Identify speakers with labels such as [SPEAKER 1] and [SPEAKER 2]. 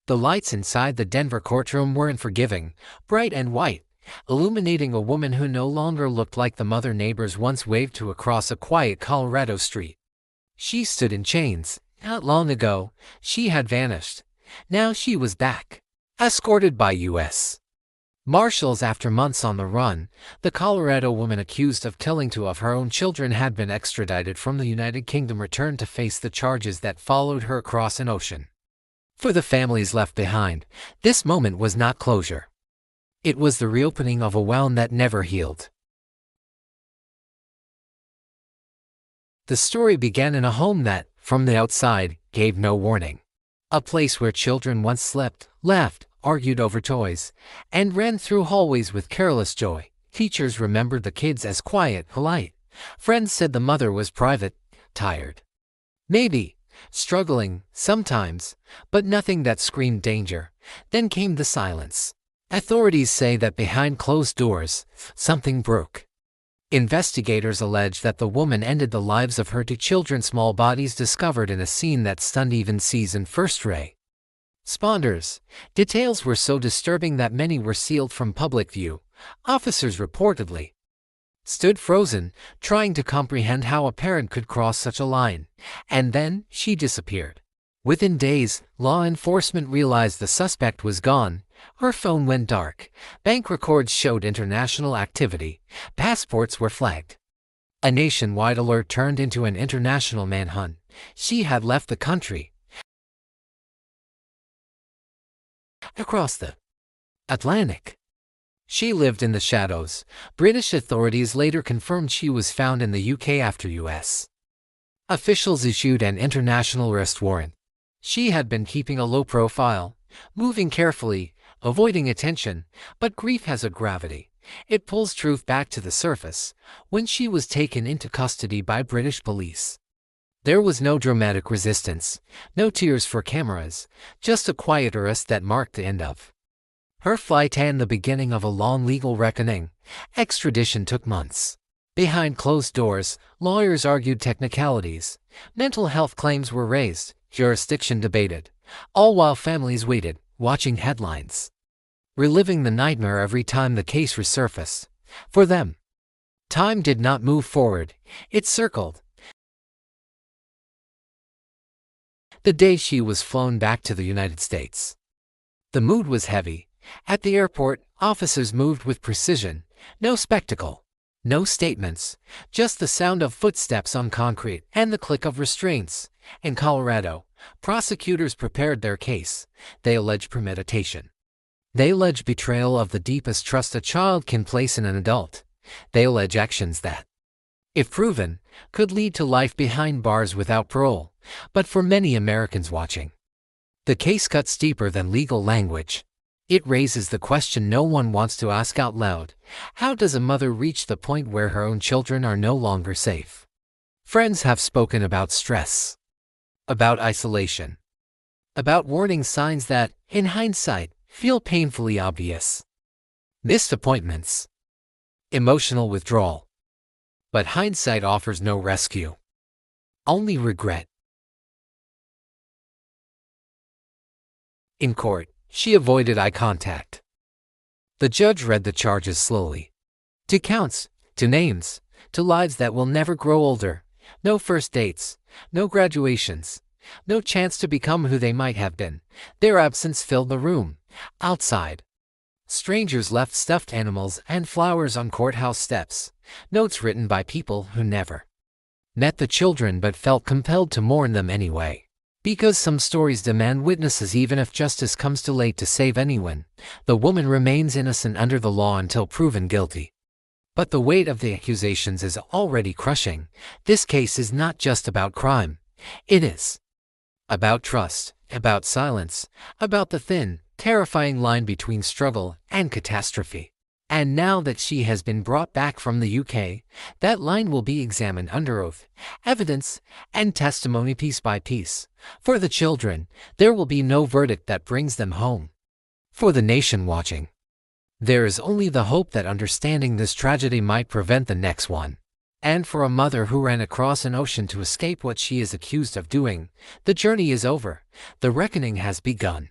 [SPEAKER 1] The lights inside the Denver courtroom weren't forgiving, bright and white, illuminating a woman who no longer looked like the mother neighbors once waved to across a quiet Colorado street. She stood in chains. Not long ago, she had vanished. Now she was back, escorted by U.S. Marshals after months on the run. The Colorado woman accused of killing two of her own children had been extradited from the United Kingdom, returned to face the charges that followed her across an ocean. For the families left behind, this moment was not closure. It was the reopening of a wound that never healed. The story began in a home that, from the outside, gave no warning. A place where children once slept, laughed, argued over toys, and ran through hallways with careless joy. Teachers remembered the kids as quiet, polite. Friends said the mother was private, tired. Maybe struggling, sometimes, but nothing that screamed danger. Then came the silence. Authorities say that behind closed doors, something broke. Investigators allege that the woman ended the lives of her two children, small bodies discovered in a scene that stunned even seasoned first-ray responders. Details were so disturbing that many were sealed from public view. Officers reportedly stood frozen, trying to comprehend how a parent could cross such a line. And then, she disappeared. Within days, law enforcement realized the suspect was gone. Her phone went dark. Bank records showed international activity. Passports were flagged. A nationwide alert turned into an international manhunt. She had left the country. Across the Atlantic. She lived in the shadows. British authorities later confirmed she was found in the UK after U.S. officials issued an international arrest warrant. She had been keeping a low profile, moving carefully, avoiding attention, but grief has a gravity. It pulls truth back to the surface. When she was taken into custody by British police, there was no dramatic resistance, no tears for cameras, just a quiet arrest that marked the end of her flight and the beginning of a long legal reckoning. Extradition took months. Behind closed doors, lawyers argued technicalities. Mental health claims were raised, jurisdiction debated, all while families waited, watching headlines, reliving the nightmare every time the case resurfaced. For them, time did not move forward, it circled. The day she was flown back to the United States, the mood was heavy. At the airport, officers moved with precision. No spectacle, no statements, just the sound of footsteps on concrete and the click of restraints. In Colorado, prosecutors prepared their case. They allege premeditation. They allege betrayal of the deepest trust a child can place in an adult. They allege actions that, if proven, could lead to life behind bars without parole. But for many Americans watching, the case cuts deeper than legal language. It raises the question no one wants to ask out loud. How does a mother reach the point where her own children are no longer safe? Friends have spoken about stress, about isolation, about warning signs that, in hindsight, feel painfully obvious. Missed appointments, emotional withdrawal. But hindsight offers no rescue, only regret. In court, she avoided eye contact. The judge read the charges slowly. 2 counts, 2 names, 2 lives that will never grow older. No first dates, no graduations, no chance to become who they might have been. Their absence filled the room. Outside, strangers left stuffed animals and flowers on courthouse steps. Notes written by people who never met the children but felt compelled to mourn them anyway. Because some stories demand witnesses even if justice comes too late to save anyone, the woman remains innocent under the law until proven guilty. But the weight of the accusations is already crushing. This case is not just about crime. It is about trust, about silence, about the thin, terrifying line between struggle and catastrophe. And now that she has been brought back from the UK, that line will be examined under oath, evidence, and testimony piece by piece. For the children, there will be no verdict that brings them home. For the nation watching, there is only the hope that understanding this tragedy might prevent the next one. And for a mother who ran across an ocean to escape what she is accused of doing, the journey is over. The reckoning has begun.